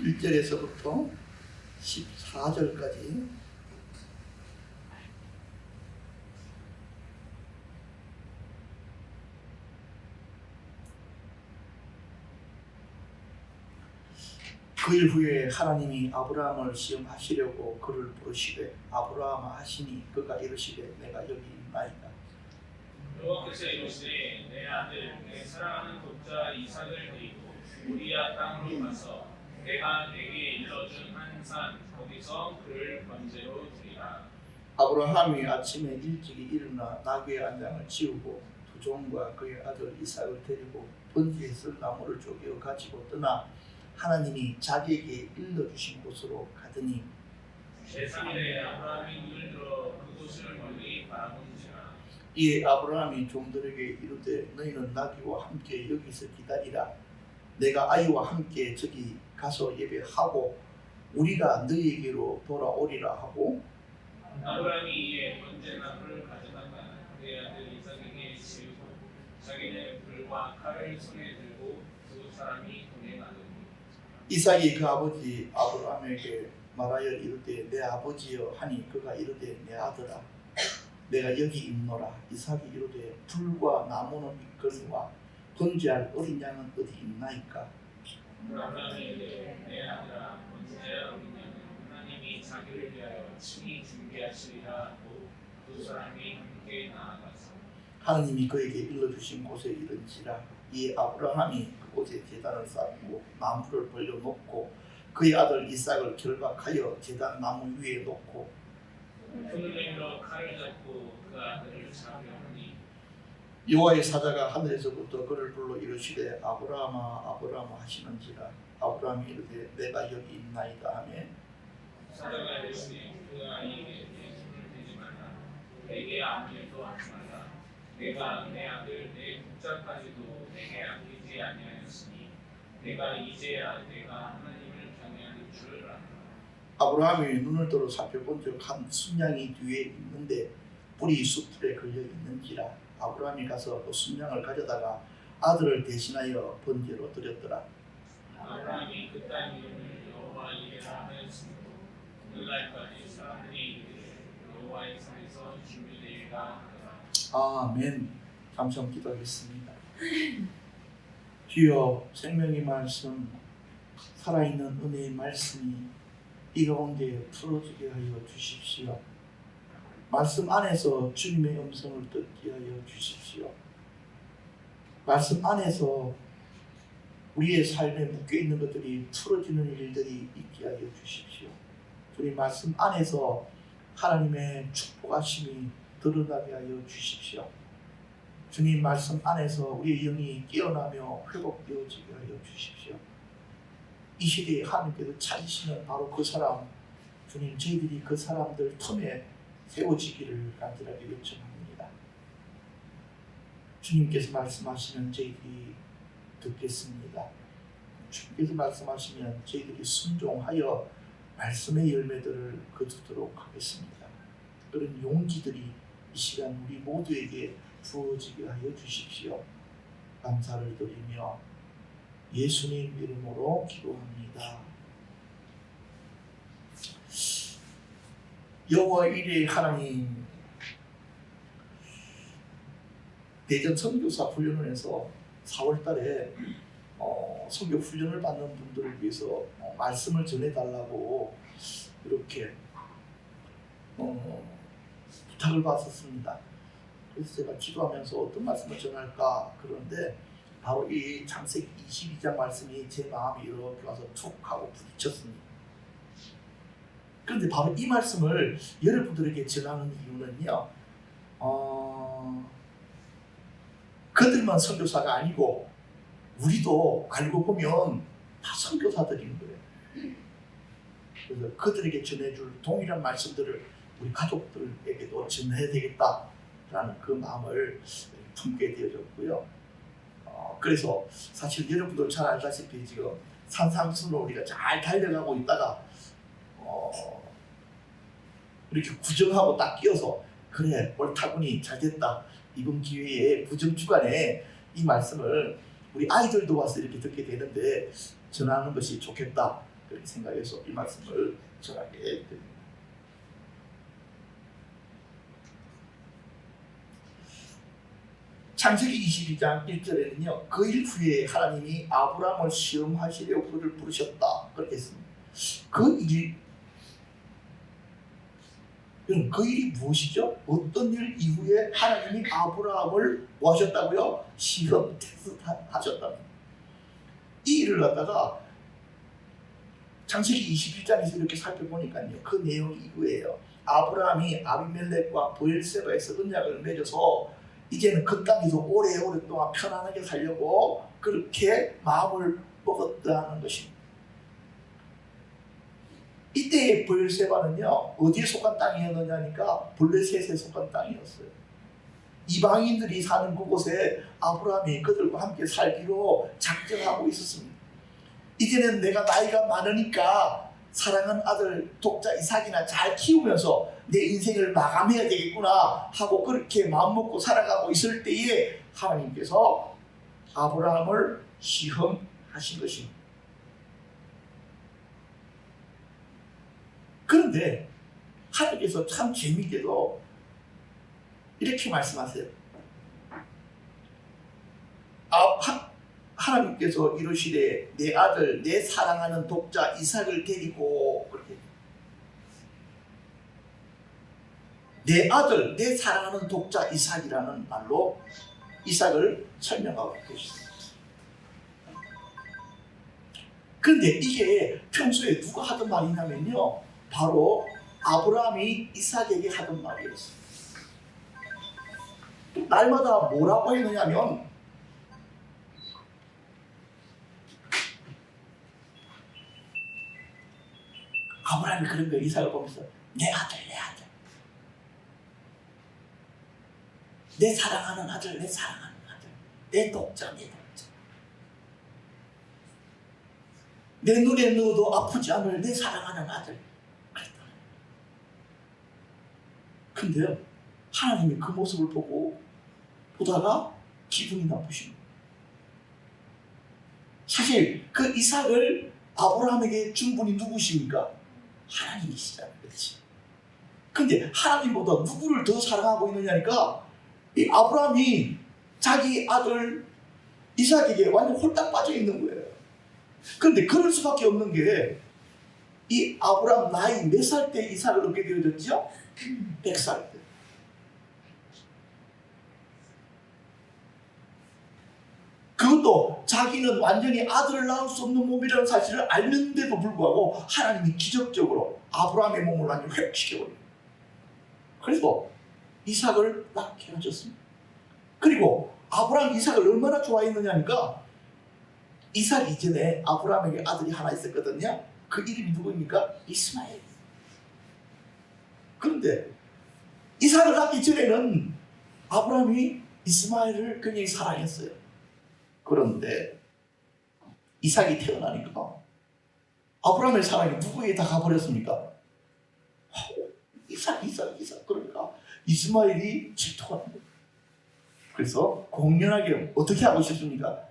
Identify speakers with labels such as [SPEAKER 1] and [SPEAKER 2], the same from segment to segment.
[SPEAKER 1] 1절에서부터 14절까지 그일 후에 하나님이 아브라함을 시험하시려고 그를 부르시되 아브라함아 하시니 그가 이르시되 내가 여기 있나이다.
[SPEAKER 2] 여호와께서 이르시되 내 아들 내 사랑하는 독자 이삭을 데리고 모리아 땅으로 가서 내가 내게 일러준 한 산 거기서 그를 번제로 드리라.
[SPEAKER 1] 아브라함이 아침에 일찍이 일어나 나귀의 안장을 치우고 두 종과 그의 아들 이삭을 데리고 번제에 쓸 나무를 쪼개어 가지고 떠나 하나님이 자기에게 일러주신 곳으로 가더니
[SPEAKER 2] 제3일에 아브라함이 눈을 들어 그곳을 멀리 바라본지라.
[SPEAKER 1] 이에 아브라함이 종들에게 이르되 너희는 나귀와 함께 여기서 기다리라. 내가 아이와 함께 저기 가서 예배하고 우리가 너희에게로 돌아오리라 하고
[SPEAKER 2] 아브라함이 이에 번제나무를 가져다가 그의 아들 이삭에게 지우고 자기는 불과 칼을 손에 들고 두 사람이 동해 가더니
[SPEAKER 1] 이삭이 그 아버지 아브라함에게 말하여 이르되 내 아버지여 하니 그가 이르되 내 아들아 내가 여기 있노라. 이삭이 이르되 불과 나무는 있거니와 번제할 어린 양은 어디 있나이까.
[SPEAKER 2] 아브라함이 이르되 내 아들아 번제할 어린 양은 하나님이 자기를 위하여 친히 준비하시리라 하고 두 사람이 함께 나아가서
[SPEAKER 1] 하나님이 그에게 일러주신 곳에 이른지라. 이에 아브라함이 그곳에 제단을 쌓고 나무를 벌려놓고 그의 아들 이삭을 결박하여 제단 나무 위에 놓고
[SPEAKER 2] 손을 내밀어 칼을 잡고 그 아들을 잡으려 하니
[SPEAKER 1] 여호와의 사자가 하늘에서부터 그를 불러 이르시되 아브라함아 아브라함아 하시는지라. 아브라함이 이르되 내가 여기 있나이다 하매
[SPEAKER 2] 사자가 이르시되 그 아이에게 내 손을 대지 말라. 내게 아무 일도 하지 말라. 내가 내 아들 내 독자까지도 내게 아끼지 아니하였으니 내가 이제야 내가 하나님을 경외하는 줄 알라.
[SPEAKER 1] 아브라함이 눈을 들어 살펴본즉 한 순양이 뒤에 있는데 뿔이 숫풀에 걸려 있는지라. 아브라함이 가서 그 순양을 가져다가 아들을 대신하여 번제로 드렸더라.
[SPEAKER 2] 아브라함이 그 땅 이름을 여호와 이레라 하였으므로 오늘날까지 사람들이 이르기를 여호와의 산에서 준비되리라 하더라.
[SPEAKER 1] 아멘. 감사함 기도하겠습니다. 주여 생명의 말씀 살아있는 은혜의 말씀이 이 가운데 풀어지게 하여 주십시오. 말씀 안에서 주님의 음성을 듣게 하여 주십시오. 말씀 안에서 우리의 삶에 묶여있는 것들이 풀어지는 일들이 있게 하여 주십시오. 주님 말씀 안에서 하나님의 축복하심이 드러나게 하여 주십시오. 주님 말씀 안에서 우리의 영이 깨어나며 회복되어지게 하여 주십시오. 이 시대에 하나님께서 찾으시는 바로 그 사람, 주님 저희들이 그 사람들 틈에 세워지기를 간절하게 요청합니다. 주님께서 말씀하시면 저희들이 듣겠습니다. 주님께서 말씀하시면 저희들이 순종하여 말씀의 열매들을 거두도록 하겠습니다. 그런 용기들이 이 시간 우리 모두에게 부어지게 하여 주십시오. 감사를 드리며 예수님 이름으로 기도합니다. 여호와 이레 하나님, 대전 선교사 훈련을 해서 4월달에 선교 훈련을 받는 분들을 위해서 말씀을 전해달라고 이렇게 부탁을 받았습니다. 그래서 제가 기도하면서 어떤 말씀을 전할까 그런데 바로 이 창세기 22장 말씀이 제 마음에 이렇게 와서 툭 하고 부딪혔습니다. 그런데 바로 이 말씀을 여러분들에게 전하는 이유는요, 그들만 선교사가 아니고 우리도 알고 보면 다 선교사들인 거예요. 그래서 그들에게 전해줄 동일한 말씀들을 우리 가족들에게도 전해야 되겠다라는 그 마음을 품게 되어졌고요. 그래서 사실 여러분들 잘 알다시피 지금 산상수로 우리가 잘 달려가고 있다가 이렇게 구정하고 딱 끼어서 그래 옳다구니 잘됐다, 이번 기회에 구정주간에 이 말씀을 우리 아이들도 와서 이렇게 듣게 되는데 전하는 것이 좋겠다. 그렇게 생각해서 이 말씀을 전하게 됩니다. 창세기 22장 1절에는요, 그 일 후에 하나님이 아브라함을 시험하시려고 그를 부르셨다 그렇게 했습니다. 그 일이, 여러분, 그 일이 무엇이죠? 어떤 일 이후에 하나님이 아브라함을 뭐 하셨다고요? 시험 테스트하셨다. 이 일을 갖다가 창세기 21장에서 이렇게 살펴보니까요, 그 내용이 이거예요. 아브라함이 아비멜렉과 브엘세바에서 언약을 맺어서 이제는 그 땅에서 오래오랫동안 편안하게 살려고 그렇게 마음을 먹었다는 것입니다. 이때의 브엘세바는요, 어디에 속한 땅이었느냐니까 블레셋에 속한 땅이었어요. 이방인들이 사는 그곳에 아브라함이 그들과 함께 살기로 작정하고 있었습니다. 이제는 내가 나이가 많으니까 사랑하는 아들 독자 이삭이나 잘 키우면서 내 인생을 마감해야 되겠구나 하고 그렇게 마음먹고 살아가고 있을 때에 하나님께서 아브라함을 시험하신 것입니다. 그런데 하나님께서 참 재미있게도 이렇게 말씀하세요. 하나님께서 이르시되 내 아들 내 사랑하는 독자 이삭을 데리고, 그렇게 내 아들 내 사랑하는 독자 이삭이라는 말로 이삭을 설명하고 계십니다. 그런데 이게 평소에 누가 하던 말이냐면요, 바로 아브라함이 이삭에게 하던 말이었어요. 날마다 뭐라고 했느냐면, 아브라함이 그런 거예요. 이삭을 보면서 내 아들 내 아들, 내 사랑하는 아들 내 사랑하는 아들, 내 독자 내 독자, 내 눈에 넣어도 아프지 않을 내 사랑하는 아들. 그랬다. 근데요, 하나님이 그 모습을 보다가 기분이 나쁘십니다. 사실 그 이삭을 아브라함에게 준 분이 누구십니까? 하나님이시잖아요. 그렇지? 근데 하나님보다 누구를 더 사랑하고 있느냐니까, 이 아브라함이 자기 아들 이삭에게 완전 홀딱 빠져 있는 거예요. 그런데 그럴 수밖에 없는 게, 이 아브라함 나이 몇 살 때 이삭을 얻게 되어졌죠? 100살 때. 그것도 자기는 완전히 아들을 낳을 수 없는 몸이라는 사실을 알는데도 불구하고 하나님이 기적적으로 아브라함의 몸을 완전히 회복시켜버려요. 그래서 이삭을 낳게 하셨습니다. 그리고 아브라함이 이삭을 얼마나 좋아했느냐니까, 이삭 이전에 아브라함에게 아들이 하나 있었거든요. 그 이름이 누구입니까? 이스마엘. 그런데 이삭을 낳기 전에는 아브라함이 이스마엘을 굉장히 사랑했어요. 그런데 이삭이 태어나니까 아브라함의 사랑이 누구에게 다 가버렸습니까? 이삭. 그러니까 이스마엘이 질투하는 거예요. 그래서 공연하게 어떻게 하고 싶습니까?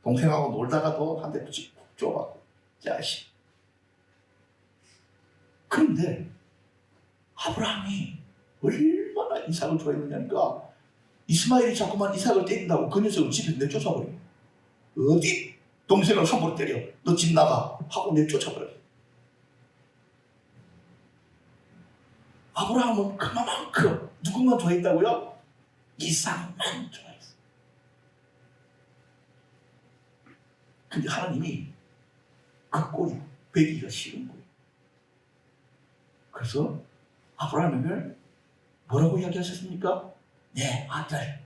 [SPEAKER 1] 동생하고 놀다가도 한 대 푹 줘봤고, 자식. 그런데 아브라함이 얼마나 이삭을 좋아했느냐니까, 이스마엘이 자꾸만 이삭을 때린다고 그 녀석을 집에서 내쫓아버려요. 어디 동생을 함부로 때려, 너 집 나가 하고 내쫓아버려요. 아브라함은 그만큼 누구만 좋아했다고요? 이삭만 좋아했어요. 근데 하나님이 그 꼴이 배기가 싫은 거예요. 그래서 아브라함에게 뭐라고 이야기하셨습니까? 내 아들,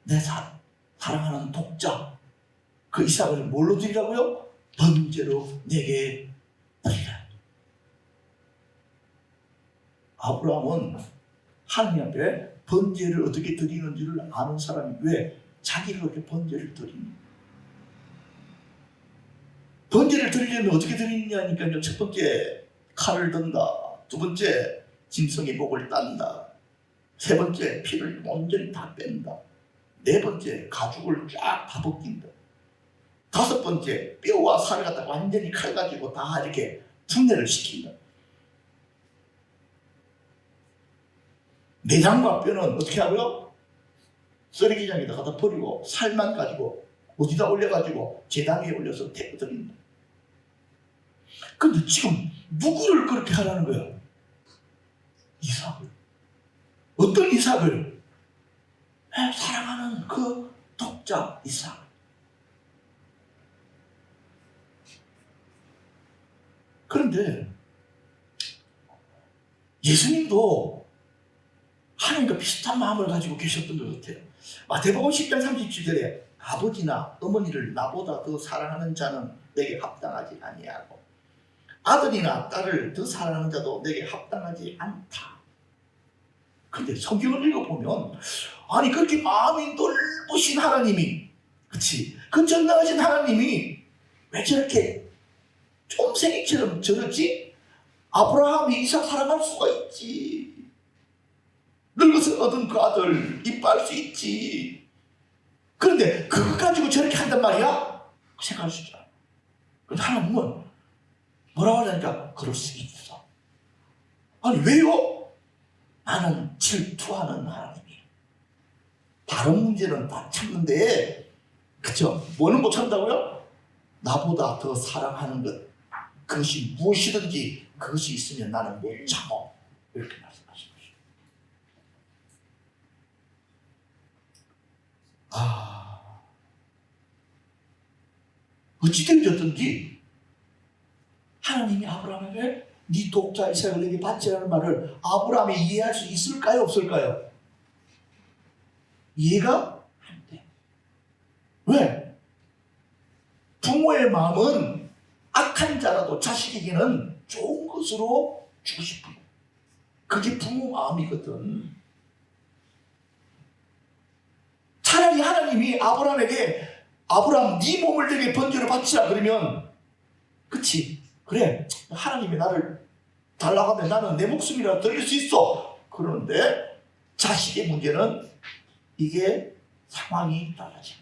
[SPEAKER 1] 내 사랑하는 독자, 그 이삭을 뭘로 드리라고요? 번제로 내게 드리라. 아브라함은 하나님 앞에 번제를 어떻게 드리는지를 아는 사람이 왜 자기를 그렇게 번제를 드리니? 번제를 드리려면 어떻게 드리느냐니까요. 첫 번째, 칼을 든다. 두 번째, 짐승의 목을 딴다. 세 번째, 피를 온전히 다 뺀다. 네 번째, 가죽을 쫙 다 벗긴다. 다섯 번째, 뼈와 살을 갖다 완전히 칼 가지고 다 이렇게 분해를 시킨다. 내장과 뼈는 어떻게 하고요? 쓰레기장에다 갖다 버리고 살만 가지고 어디다 올려가지고 제단 위에 올려서 태워드립니다. 근데 지금 누구를 그렇게 하라는 거야? 이삭을. 어떤 이삭을? 사랑하는 그 독자 이삭. 그런데 예수님도 하나님과 비슷한 마음을 가지고 계셨던 것 같아요. 마태복음 10장 37절에 아버지나 어머니를 나보다 더 사랑하는 자는 내게 합당하지 아니하고 아들이나 딸을 더 사랑하는 자도 내게 합당하지 않다. 그런데 성경을 읽어보면 아니 그렇게 마음이 넓으신 하나님이, 그치? 그 전능하신 하나님이 왜 저렇게 쫌생이처럼 저러지? 아브라함이 이삭 사랑할 수가 있지. 늙어서 얻은 그 아들 이뻐할 수 있지. 그런데 그거 가지고 저렇게 한단 말이야? 생각할 수 있잖아. 근데 하나님은 뭐라고 하냐니까 그럴 수 있어. 아니 왜요? 나는 질투하는 하나님이야. 다른 문제는 다 참는데, 그쵸? 뭐는 못 참다고요? 나보다 더 사랑하는 것, 그것이 무엇이든지 그것이 있으면 나는 못 참어. 이렇게 말씀하신 거죠. 어찌된 졌든지 하나님이 아브라함에게 네 독자 이삭을 내게 바치라는 말을 아브라함이 이해할 수 있을까요? 없을까요? 이해가 안 돼. 왜? 부모의 마음은 악한 자라도 자식에게는 좋은 것으로 주고 싶은 거예요. 그게 부모 마음이거든. 차라리 하나님이 아브라함에게 아브라함 네 몸을 내게 번제로 바치라 그러면, 그치? 그래, 하나님이 나를 달라고 하면 나는 내 목숨이라도 드릴 수 있어. 그런데 자식의 문제는 이게 상황이 달라져.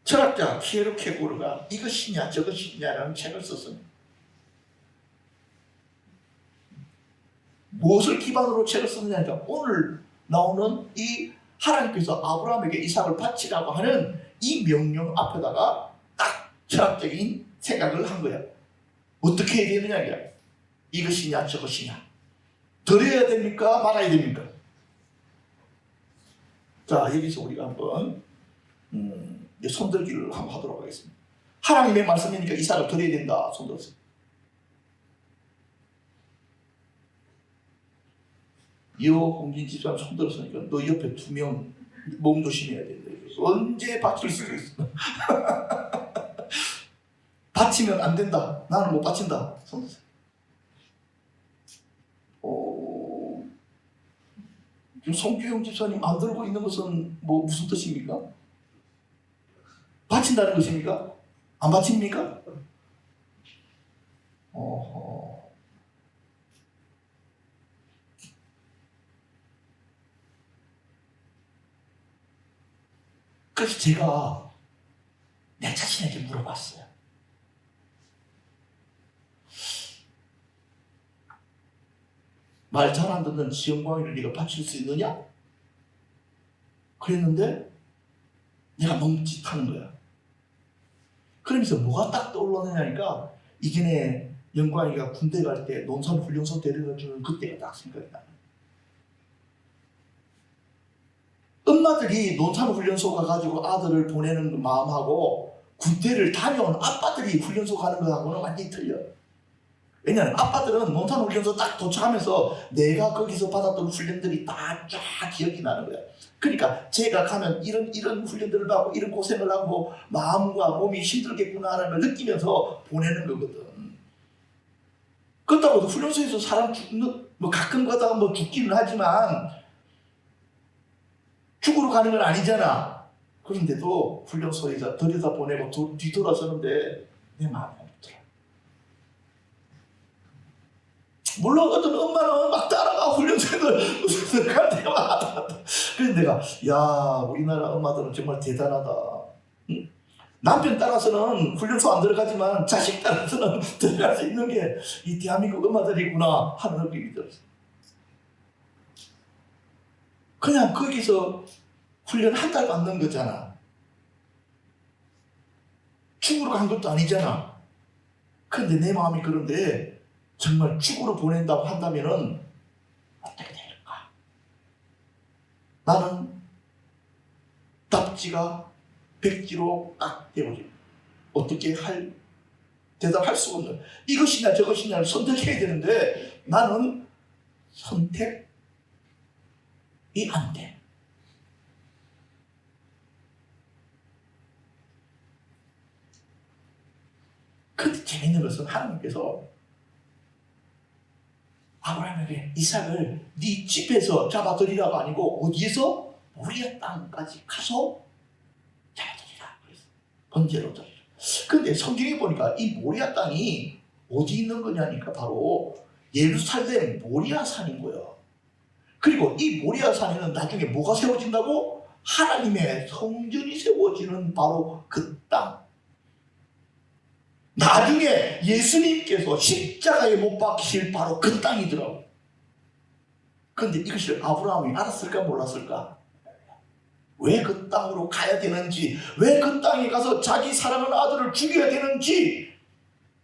[SPEAKER 1] 철학자 키에르케고르가 이것이냐 저것이냐라는 책을 썼습니다. 무엇을 기반으로 책을 썼느냐니까 오늘 나오는 이 하나님께서 아브라함에게 이삭을 바치라고 하는 이 명령 앞에다가 딱 철학적인 생각을 한 거야. 어떻게 해야 되느냐, 이것이냐 저것이냐, 드려야 됩니까 말아야 됩니까? 자, 여기서 우리가 한번 손들기를 한번 하도록 하겠습니다. 하나님의 말씀이니까 이삭을 드려야 된다. 손들었어요. 홍진 집사람 손들었으니까 너 옆에 2명 몸 조심해야 된다. 언제 바칠 수도 있어. 바치면 안 된다. 나는 못 바친다. 손들었어요. 지금 송규영 집사님 안 들고 있는 것은 무슨 뜻입니까? 바친다는 것입니까? 안 바칩니까? 그래서 제가 내 자신에게 물어봤어요. 말 잘 안 듣는 지영광이를 네가 바칠 수 있느냐? 그랬는데 내가 멈칫하는 거야. 그러면서 뭐가 딱 떠올랐느냐니까 이전에 영광이가 군대 갈 때 논산훈련소 데려다 주는 그때가 딱 생각이 나요. 엄마들이 논산훈련소 가가지고 아들을 보내는 마음하고 군대를 다녀온 아빠들이 훈련소 가는 거하고는 완전히 틀려. 왜냐하면 아빠들은 논산훈련소 딱 도착하면서 내가 거기서 받았던 훈련들이 다 쫙 기억이 나는 거야. 그러니까 제가 가면 이런 훈련들을 받고 이런 고생을 하고 마음과 몸이 힘들겠구나라는 걸 느끼면서 보내는 거거든. 그렇다고 훈련소에서 사람 죽는, 가끔 가다가 죽기는 하지만 죽으러 가는 건 아니잖아. 그런데도 훈련소에서 들여다보내고 뒤돌아서는데 내 마음이 없더라. 물론 어떤 엄마는 막 따라가 훈련소에서 갈 때마다. 그래서 그래서 내가 야 우리나라 엄마들은 정말 대단하다. 응? 남편 따라서는 훈련소 안 들어가지만 자식 따라서는 들어갈 수 있는 게 이 대한민국 엄마들이구나 하는 느낌이 들었어. 그냥 거기서 훈련 한 달 받는 거잖아. 축으로 간 것도 아니잖아. 근데 내 마음이 그런데 정말 축으로 보낸다고 한다면은 어떻게 될까? 나는 답지가 백지로 딱 되어지. 어떻게 대답할 수 없는 이것이냐 저것이냐를 선택해야 되는데 나는 선택이 안 돼. 근데 재밌는 것은 하나님께서 아브라함에게 이삭을 네 집에서 잡아들이라고 아니고 어디에서? 모리아 땅까지 가서 잡아들이라 그랬어. 번제로 드리라. 근데 성경에 보니까 이 모리아 땅이 어디 있는 거냐니까 바로 예루살렘 모리아 산인 거예요. 그리고 이 모리아 산에는 나중에 뭐가 세워진다고? 하나님의 성전이 세워지는 바로 그 땅. 나중에 예수님께서 십자가에 못 박히실 바로 그 땅이더라고. 그런데 이것을 아브라함이 알았을까 몰랐을까? 왜 그 땅으로 가야 되는지, 왜 그 땅에 가서 자기 사랑하는 아들을 죽여야 되는지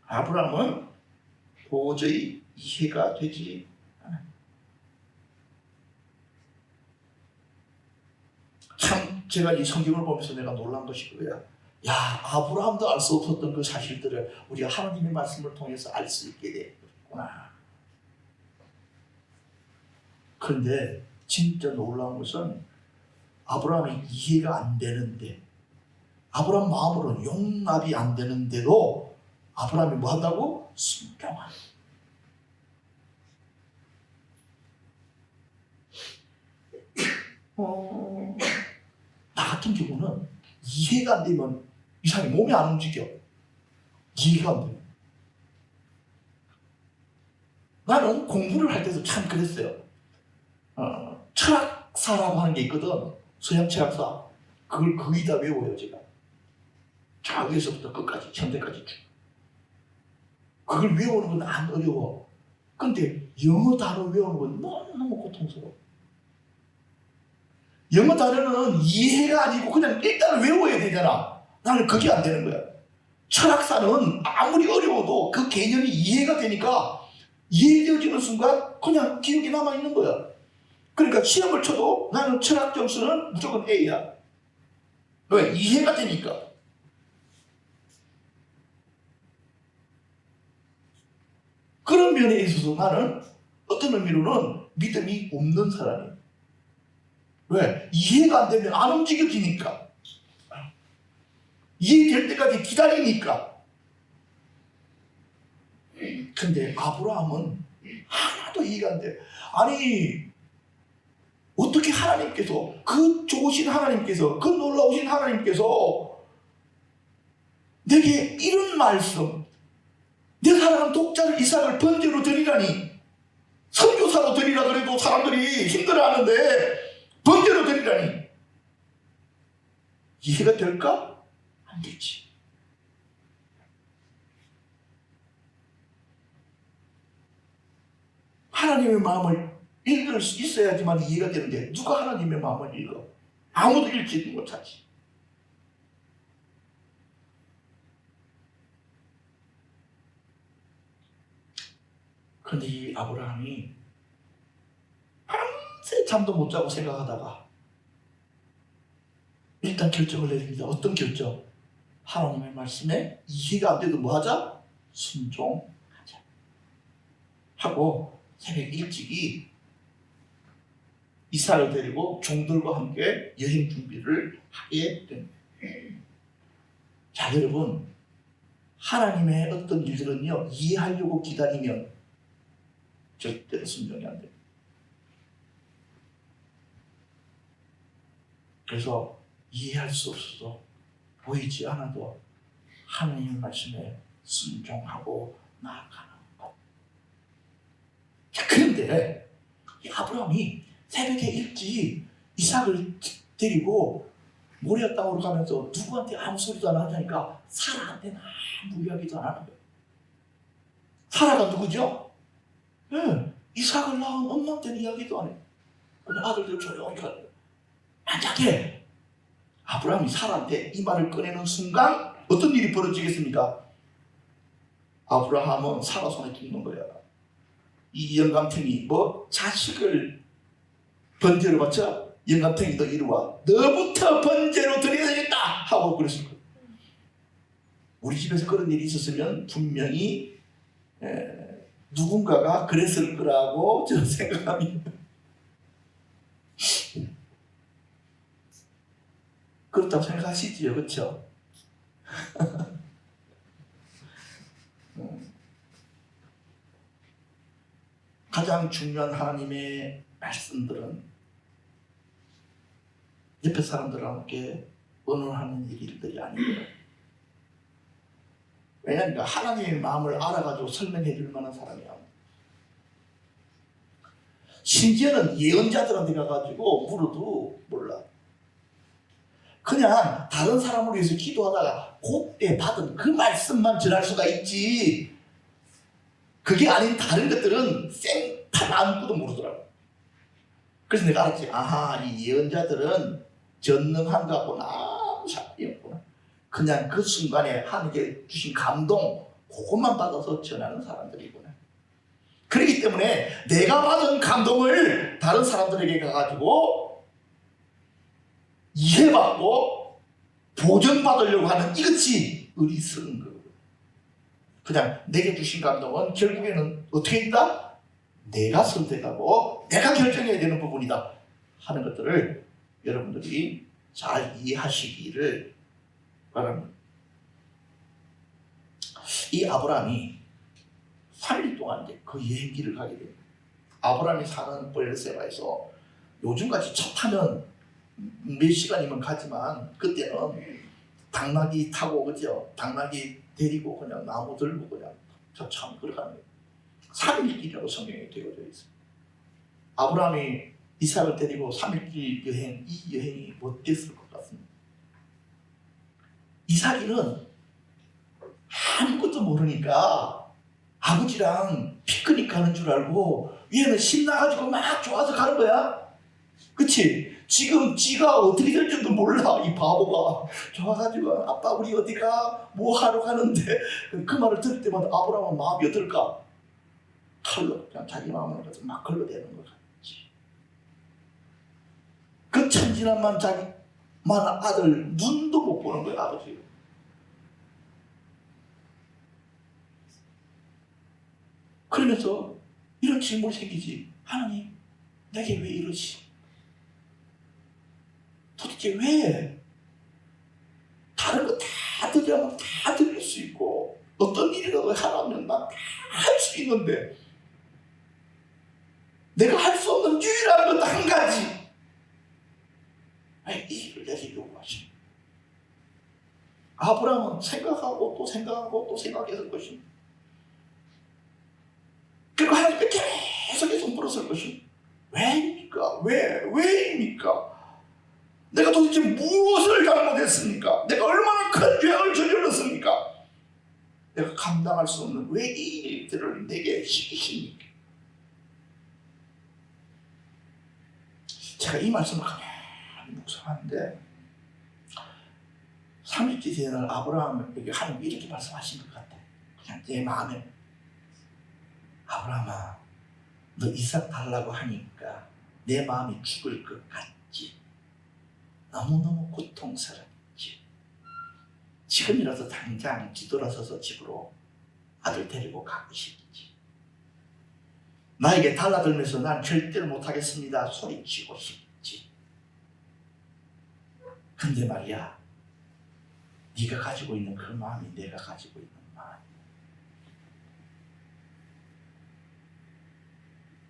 [SPEAKER 1] 아브라함은 도저히 이해가 되지 않아요. 참 제가 이 성경을 보면서 내가 놀란 것이 그거야. 야, 아브라함도 알 수 없었던 그 사실들을 우리가 하나님의 말씀을 통해서 알 수 있게 됐구나. 그런데 진짜 놀라운 것은 아브라함이 이해가 안 되는데, 아브라함 마음으로는 용납이 안 되는데도 아브라함이 뭐 한다고? 순종하는. 나 같은 경우는 이해가 안 되면 이 사람이 몸이 안 움직여. 이해가 안 돼. 나는 공부를 할 때도 참 그랬어요. 철학사라고 하는 게 있거든. 서양 철학사. 그걸 거의 다 외워요, 제가. 자위에서부터 끝까지, 현대까지 쭉. 그걸 외우는 건 안 어려워. 근데 영어 단어 외우는 건 너무너무 고통스러워. 영어 단어는 이해가 아니고 그냥 일단 외워야 되잖아. 나는 그게 안 되는 거야. 철학사는 아무리 어려워도 그 개념이 이해가 되니까 이해되어지는 순간 그냥 기억이 남아있는 거야. 그러니까 시험을 쳐도 나는 철학 점수는 무조건 A야. 왜? 이해가 되니까. 그런 면에 있어서 나는 어떤 의미로는 믿음이 없는 사람이에요. 왜? 이해가 안 되면 안 움직여지니까. 이해될 때까지 기다리니까. 근데 아브라함은 하나도 이해가 안 돼. 아니, 어떻게 하나님께서, 그 좋으신 하나님께서, 그 놀라우신 하나님께서 내게 이런 말씀, 내 사랑하는 독자를 이삭을 번제로 드리라니, 선교사로 드리라 그래도 사람들이 힘들어하는데 번제로 드리라니 이해가 될까? 안 되지. 하나님의 마음을 읽을 수 있어야지만 이해가 되는데 누가 하나님의 마음을 읽어? 아무도 읽지 못하지. 그런데 이 아브라함이 밤새 잠도 못 자고 생각하다가 일단 결정을 내립니다. 어떤 결정? 하나님의 말씀에 이해가 안 돼도 뭐 하자? 순종하자. 하고 새벽 일찍이 이삭을 데리고 종들과 함께 여행 준비를 하게 됩니다. 자, 여러분, 하나님의 어떤 일들은요, 이해하려고 기다리면 절대로 순종이 안 돼요. 그래서 이해할 수 없어서 보이지 않아도 하나님의 말씀에 순종하고 나아가는 것. 자, 그런데 이 아브라함이 새벽에 일찍 이삭을 데리고 모리아 땅으로 가면서 누구한테 아무 소리도 안 하냐니까 사라한테는 아무 이야기도 안 하는 거예요. 사라가 누구죠? 예, 이삭을 낳은 엄마한테는 이야기도 안 해요. 그냥 아들들 조용히 가는 거예요. 만약에 아브라함이 사라한테 이 말을 꺼내는 순간 어떤 일이 벌어지겠습니까? 아브라함은 사라 손에 죽는 거야. 이 영감탱이 자식을 번제로 바쳐 영감탱이 너 이리 와. 너부터 번제로 드려야 되겠다 하고 그랬을 거예요. 우리 집에서 그런 일이 있었으면 분명히 누군가가 그랬을 거라고 저는 생각합니다. 그렇다고 생각하시지요, 그렇죠? 가장 중요한 하나님의 말씀들은 옆에 사람들과 함께 의논하는 일들이 아니에요. 왜냐하면 하나님의 마음을 알아가지고 설명해 줄 만한 사람이야. 심지어는 예언자들한테 가가지고 물어도 몰라. 그냥 다른 사람을 위해서 기도하다가 그때 받은 그 말씀만 전할 수가 있지, 그게 아닌 다른 것들은 생판 아무것도 모르더라고. 그래서 내가 알았지. 아하, 이 예언자들은 전능한가 보나, 아무 상관이 없구나. 그냥 그 순간에 하나님께 주신 감동 그것만 받아서 전하는 사람들이구나. 그렇기 때문에 내가 받은 감동을 다른 사람들에게 가가지고 이해받고 보전받으려고 하는 이것이 어리석은 거거든. 그냥 내게 주신 감동은 결국에는 어떻게 있다? 내가 선택하고 내가 결정해야 되는 부분이다 하는 것들을 여러분들이 잘 이해하시기를 바랍니다. 이 아브라함이 3일 동안 이제 그 여행길을 가게 됩니다. 아브라함이 사는 브엘세바에서 요즘같이 차 타면 몇 시간이면 가지만 그때는 당나귀 타고, 그죠? 당나귀 데리고 그냥 나무 들고 그냥 저참 걸어가는 거예요. 3일 길이라고 성경에 되어져 있어요. 아브라함이 이삭을 데리고 3일길 여행, 이 여행이 못됐을 것 같습니다. 이삭이는 아무것도 모르니까 아버지랑 피크닉 가는 줄 알고 얘는 신나가지고 막 좋아서 가는 거야. 그치? 지금 지가 어떻게 될 줄도 몰라. 이 바보가 좋아가지고 아빠 우리 어디가 뭐 하러 가는데, 그 말을 들을 때마다 아브라함은 마음이 어떨까? 칼로 그냥 자기 마음을 가서 막 걸러대는 것 같지. 그 천진난만 자기만 아들 눈도 못 보는 거야, 아버지. 그러면서 이런 질문이 생기지. 하나님, 내게 왜 이러시? 도대체 왜? 다른 거 다 들으면 다 들을 수 있고 어떤 일이라도 하라면 난 다 할 수 있는데 내가 할 수 없는 유일한 것 한 가지, 이 일을 내게 요구하시네. 아브라함은 생각하고 또 생각하고 또 생각했을 것입니다. 그리고 하나님께 계속해서 물었을 것입니다. 왜입니까? 왜입니까? 내가 도대체 무엇을 잘못했습니까? 내가 얼마나 큰 죄를 저질렀습니까? 내가 감당할 수 없는 왜 이 일들을 내게 시키십니까? 제가 이 말씀을 가만히 묵상하는데 3일째 되는 아브라함에게 하나님이 이렇게 말씀하신 것 같아. 그냥 내 마음에, 아브라함아, 너 이삭 달라고 하니까 내 마음이 죽을 것 같지. 너무너무 고통스럽지. 지금이라도 당장 뒤돌아서서 집으로 아들 데리고 가고 싶지. 나에게 달라들면서 난 절대로 못하겠습니다 소리치고 싶지. 근데 말이야, 네가 가지고 있는 그 마음이 내가 가지고 있는 마음이야.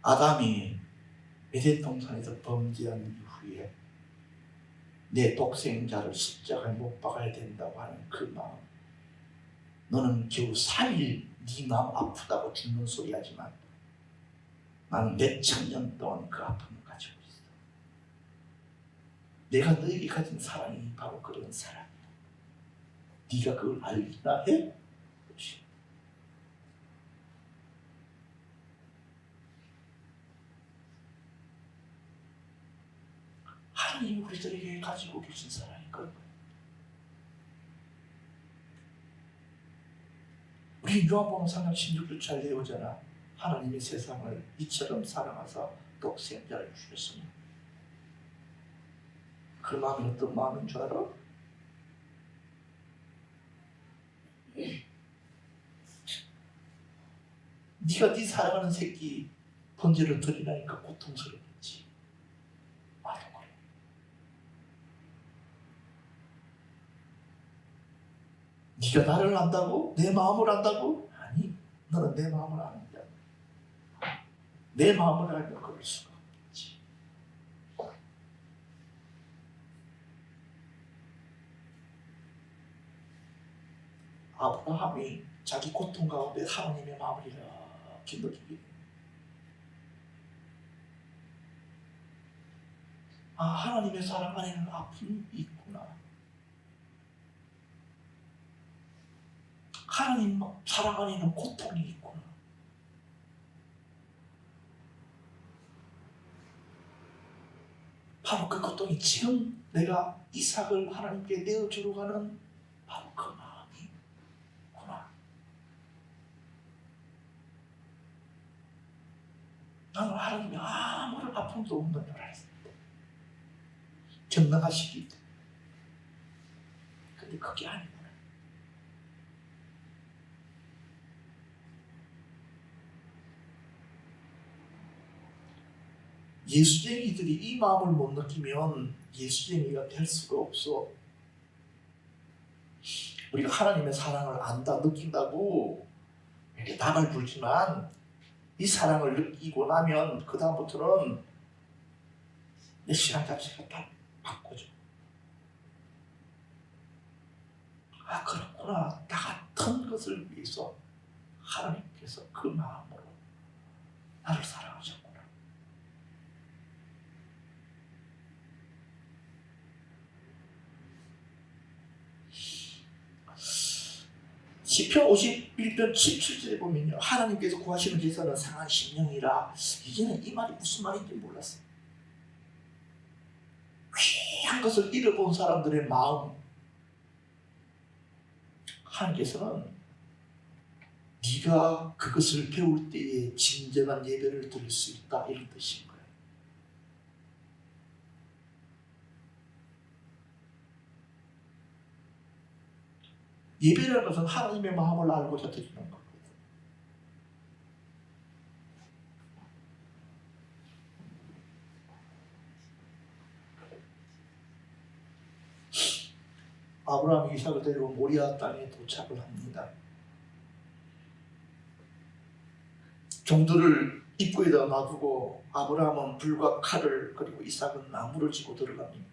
[SPEAKER 1] 아담이 에덴 동산에서 범죄한 이후에 내 독생자를 십자가에 못 박아야 된다고 하는 그 마음, 너는 겨우 3일 네 마음 아프다고 죽는 소리 하지만 나는 몇 천 년 동안 그 아픔을 가지고 있어. 내가 너에게 가진 사랑이 바로 그런 사랑이야. 네가 그걸 알기나 해? 하나님이 우리들에게 가지고 계신 사랑이 그런 거예요. 우리 요한복음 3장 16절 잘 배우잖아. 하나님이 세상을 이처럼 사랑하사 독생자를 주셨으니. 그 마음이 어떤 마음인 줄 알아? 네가 네 사랑하는 새끼 번제를 드리라니까 고통스럽겠지. 맞아. 네가 나를 안다고? 내 마음을 안다고? 아니, 너는 내 마음을 아는데 내 마음을 알면 그럴 수가 없지. 아브라함이 자기 고통 가운데 하나님의 마음을 이렇게 느끼게 됩니다. 아, 하나님의 사랑 안에는 아픔이 있구나. 하나님 사랑 안에는 고통이 있구나. 바로 그 고통이 지금 내가 이삭을 하나님께 내어주러 가는 바로 그 마음이구나. 나는 하나님이 아무런 아픔도 없는 줄 알았습니다. 전능하시기 때문에. 근데 그게 아니구나. 예수쟁이들이 이 마음을 못 느끼면 예수쟁이가 될 수가 없어. 우리가 하나님의 사랑을 안다, 느낀다고 이렇게 답을 주지만 이 사랑을 느끼고 나면 그 다음부터는 내 신앙 자체가 다 바꿔져. 아, 그렇구나. 나 같은 것을 위해서 하나님께서 그 마음으로 나를 사랑하셨구나. 시편 51편 17절에 보면요, 하나님께서 구하시는 제사는 상한 심령이라. 이제는 이 말이 무슨 말인지 몰랐어요. 귀한 것을 잃어본 사람들의 마음, 하나님께서는 네가 그것을 배울 때에 진정한 예배를 드릴 수 있다, 이런 뜻인 거예요. 예배라는 것은 하나님의 마음을 알고자 드리는 거거든요. 아브라함이 이삭을 데리고 모리아 땅에 도착을 합니다. 종들을 입구에다 놔두고 아브라함은 불과 칼을, 그리고 이삭은 나무를 쥐고 들어갑니다.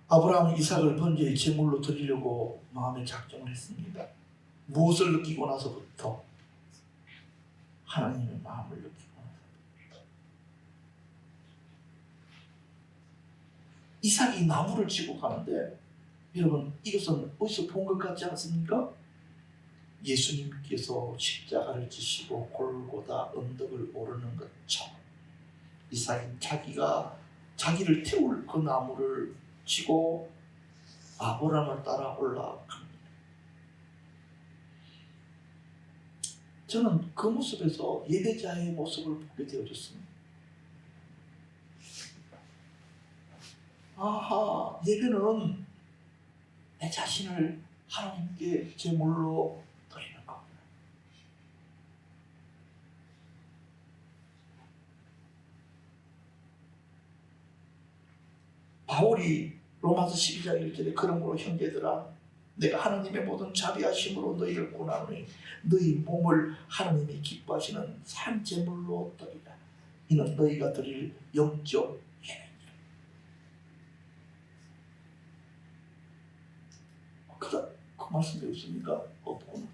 [SPEAKER 1] 아브라함은 이삭을 번제의 제물로 드리려고 마음에 작정을 했습니다. 무엇을 느끼고 나서부터? 하나님의 마음을 느끼고 나서. 이삭이 나무를 쥐고 가는데, 여러분, 이것은 어디서 본 것 같지 않습니까? 예수님께서 십자가를 지시고 골고다 언덕을 오르는 것처럼 이삭이 자기를 태울 그 나무를 쥐고 아브라함을 따라 올라갑니다. 저는 그 모습에서 예배자의 모습을 보게 되어졌습니다. 아하, 예배는 내 자신을 하나님께 제물로 드리는 겁니다. 바울이 로마서 12장 1절에 그러므로 형제들아, 내가 하나님의 모든 자비하심으로 너희를 권하노니 너희 몸을 하나님이 기뻐하시는 산 제물로 드리라. 이는 너희가 드릴 영적 예배니라. 그 말씀 배웠습니까? 없구나.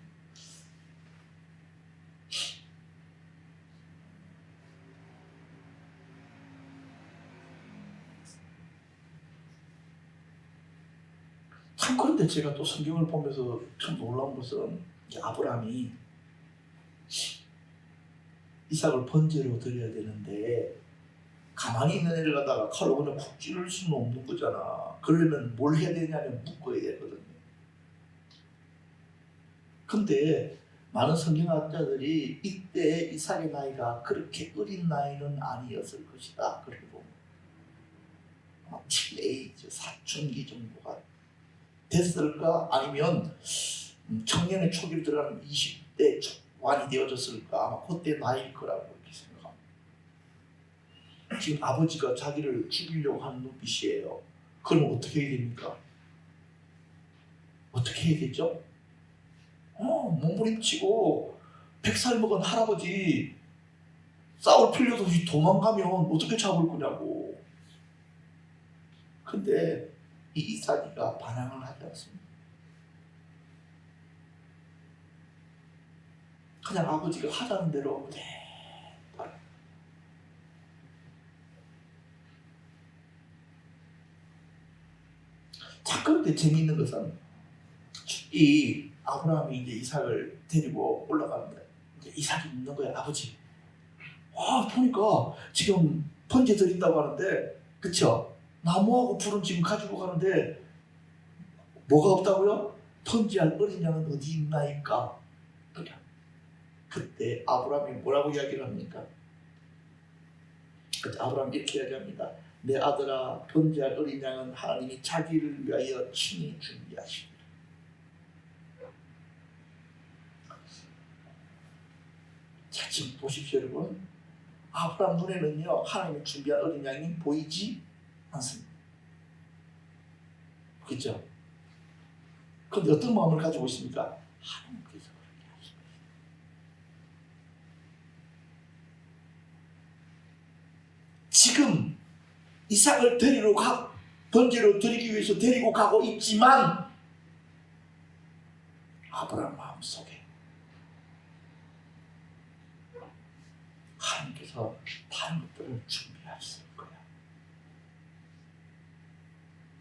[SPEAKER 1] 제가 또 성경을 보면서 참 놀라운 것은 이 아브라함이 이삭을 번제로 드려야 되는데 가만히 있는 애를 갖다가 칼로 그냥 푹 찌를 수는 없는 거잖아. 그러면 뭘 해야 되냐면 묶어야 되거든요. 근데 많은 성경학자들이 이때 이삭의 나이가 그렇게 어린 나이는 아니었을 것이다. 그리고 티네이저 사춘기 정도가 됐을까? 아니면 청년의 초기로 들어가는 20대 초반이 되어졌을까? 아마 그때 나이일 거라고 이렇게 생각합니다. 지금 아버지가 자기를 죽이려고 하는 눈빛이에요. 그럼 어떻게 해야 됩니까? 어떻게 해야 되죠? 몸부림치고 100살 먹은 할아버지 싸울 필요도 없이 도망가면 어떻게 잡을 거냐고. 근데 이 이삭이가 반항을 하지 않습니다. 그냥 아버지가 하자는 대로 그대로. 자, 그런데 재미있는 것은 이 아브라함이 이제 이삭을 데리고 올라가는데 이제 이삭이 묻는 거야. 아버지, 보니까 지금 번제 드린다고 하는데, 그쵸? 나무하고 불은 지금 가지고 가는데 뭐가 없다고요? 번제할 어린 양은 어디 있나이까? 그때 아브라함이 뭐라고 이야기를 합니까? 그때 아브라함이 이렇게 이야기합니다. 내 아들아, 번제할 어린 양은 하나님이 자기를 위하여 친히 준비하시리라. 자, 지금 보십시오 여러분. 아브라함 눈에는요, 하나님이 준비한 어린 양이 보이지 않습니다. 그렇죠? 그런데 어떤 마음을 가지고 있습니까? 하나님께서 그렇게 하신 것입니다. 지금 이삭을 데리러 번제로 드리기 위해서 데리고 가고 있지만 아브라함 마음속에 하나님께서 다른 것들을 준비하셨을 거야.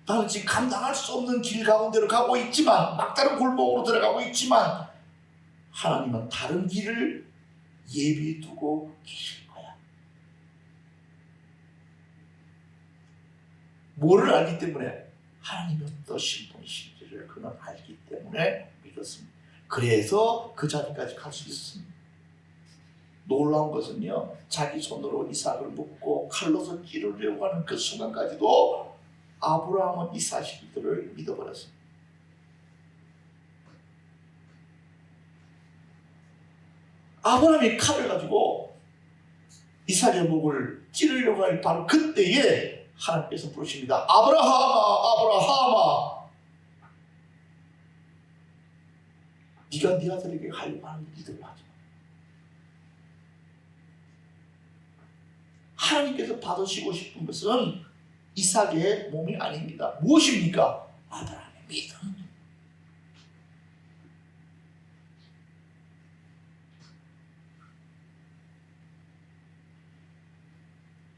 [SPEAKER 1] 나는 지금 감당할 수 없는 길 가운데로 가고 있지만, 막다른 골목으로 들어가고 있지만 하나님은 다른 길을 예비해 두고 계실 거야. 뭐를 알기 때문에? 하나님이 어떠신 분이신지를 그는 알기 때문에 믿었습니다. 그래서 그 자리까지 갈 수 있습니다. 놀라운 것은요, 자기 손으로 이삭을 묶고 칼로서 찌르려고 하는 그 순간까지도 아브라함은 이 사실들을 믿어버렸습니다. 아브라함이 칼을 가지고 이삭의 목을 찌르려고 할 바로 그때에 하나님께서 부르십니다. 아브라함아, 아브라함아, 네가 네 아들에게 하려고 하는 일들을 하지 마. 하나님께서 받으시고 싶은 것은 이삭의 몸이 아닙니다. 무엇입니까? 아브라함의 믿음.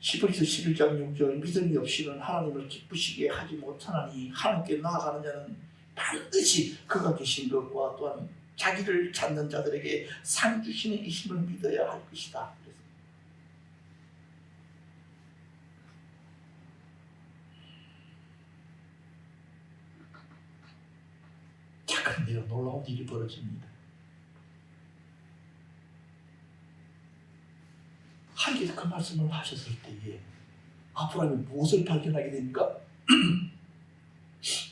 [SPEAKER 1] 히브리서 11장 6절 믿음이 없이는 하나님을 기쁘시게 하지 못하나니 하나님께 나아가는 자는 반드시 그가 계신 것과 또한 자기를 찾는 자들에게 상 주시는 이심을 믿어야 할 것이다. 자, 그런데요, 놀라운 일이 벌어집니다. 하나님께서 그 말씀을 하셨을 때에 아브라함이 무엇을 발견하게 됩니까?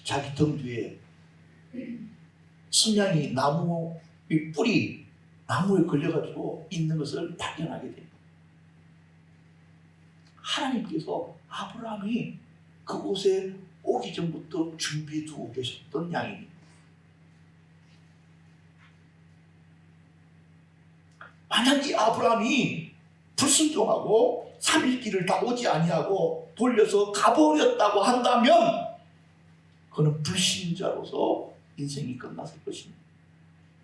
[SPEAKER 1] 자기 등 뒤에 순양이 나무의 뿌리, 나무에 걸려가지고 있는 것을 발견하게 됩니다. 하나님께서 아브라함이 그곳에 오기 전부터 준비해 두고 계셨던 양입니다. 만약 이 아브라함이 불순종하고 3일 길을 다 오지 아니하고 돌려서 가버렸다고 한다면 그는 불신자로서 인생이 끝났을 것입니다.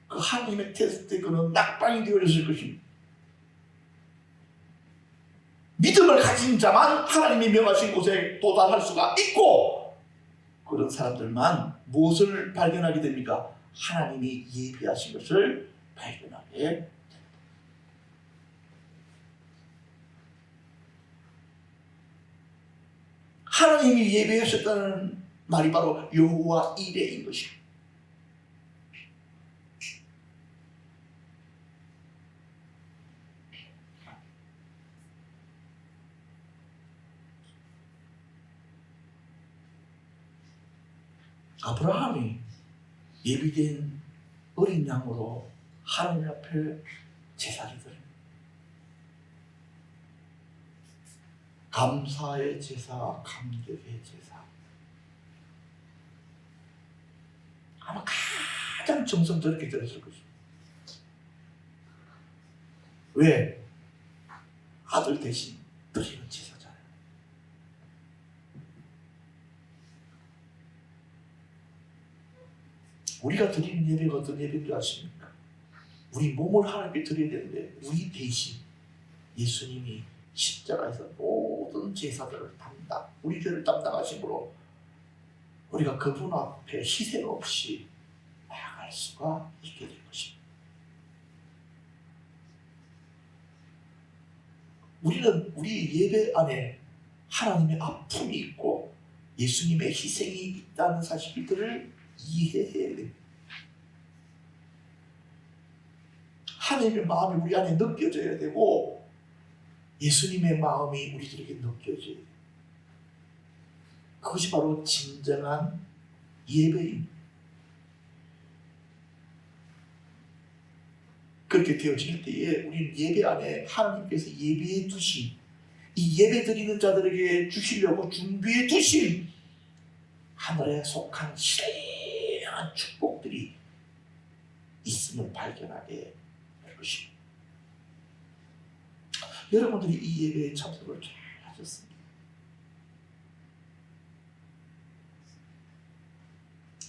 [SPEAKER 1] 그 하나님의 테스트에 그는 낙방이 되어졌을 것입니다. 믿음을 가진 자만 하나님이 명하신 곳에 도달할 수가 있고, 그런 사람들만 무엇을 발견하게 됩니까? 하나님이 예비하신 것을 발견하게 됩니다. 하나님이 예배하셨다는 말이 바로 여호와 이레인 것입니다. 아브라함이 예비된 어린 양으로 하나님 앞에 제사를 드립니다. 감사의 제사, 감격의 제사. 아마 가장 정성스럽게 드렸을 것입니다. 왜? 아들 대신 드리는 제사잖아요. 우리가 드리는 예배가 어떤 예배인 줄 아십니까? 우리 몸을 하나님께 드려야 되는데 우리 대신 예수님이 십자가에서 모든 제사들을 담당, 우리 죄를 담당하심으로 우리가 그분 앞에 희생 없이 나아갈 수가 있게 된 것입니다. 우리는 우리 예배 안에 하나님의 아픔이 있고 예수님의 희생이 있다는 사실들을 이해해야 됩니다. 하나님의 마음이 우리 안에 느껴져야 되고 예수님의 마음이 우리들에게 느껴져야 돼요. 그것이 바로 진정한 예배입니다. 그렇게 되어질 때에 우리는 예배 안에 하나님께서 예배해 두신, 이 예배 드리는 자들에게 주시려고 준비해 두신 하늘에 속한 신령한 축복들이 있음을 발견하게 될 것입니다. 여러분들이 이 예배에 참석을 잘 하셨습니다.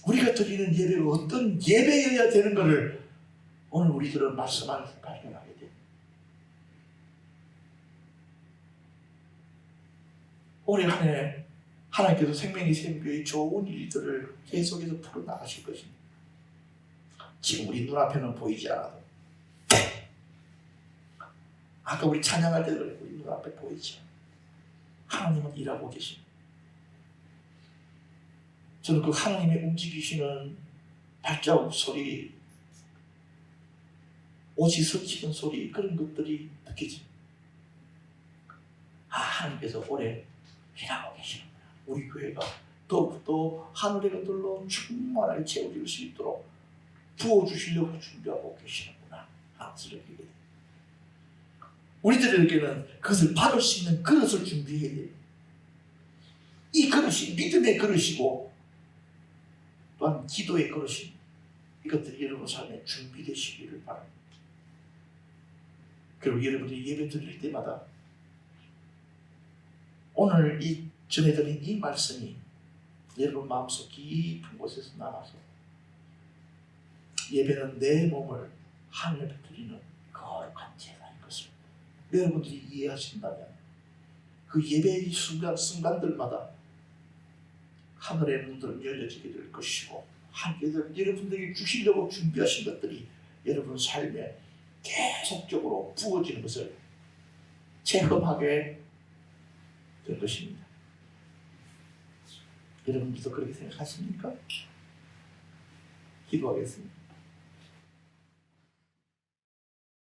[SPEAKER 1] 우리가 드리는 예배가 어떤 예배여야 되는 것을 오늘 우리들은 말씀 안에서 발견하게 됩니다. 올해 한 해 하나님께서 생명의 샘교의 좋은 일들을 계속해서 풀어나가실 것입니다. 지금 우리 눈앞에는 보이지 않아도 아까 우리 찬양할 때도 우리 눈앞에 보이죠. 하나님은 일하고 계십니다. 저는 그 하나님의 움직이시는 발자국 소리, 옷이 스치는 소리, 그런 것들이 느껴집니다. 아, 하나님께서 올해 일하고 계시는구나. 우리 교회가 더욱더 하늘의 것들로 충만하게 채워질 수 있도록 부어주시려고 준비하고 계시는구나. 하나님을 느끼게 됩니다. 우리들에게는 그것을 받을 수 있는 그릇을 준비해야 돼요. 이 그릇이 믿음의 그릇이고 또한 기도의 그릇이, 이것들이 여러분 삶에 준비되시기를 바랍니다. 그리고 여러분들이 예배 드릴 때마다 오늘 이 전해드린 이 말씀이 여러분 마음속 깊은 곳에서 나와서 예배는 내 몸을 하늘에 드리는 거룩한 제사인 것을 여러분들이 이해하신다면 그 예배의 순간들마다 하늘의 문들은 열려지게 될 것이고 하나님께서 여러분들에게 주시려고 준비하신 것들이 여러분 삶에 계속적으로 부어지는 것을 체험하게 될 것입니다. 여러분들도 그렇게 생각하십니까? 기도하겠습니다.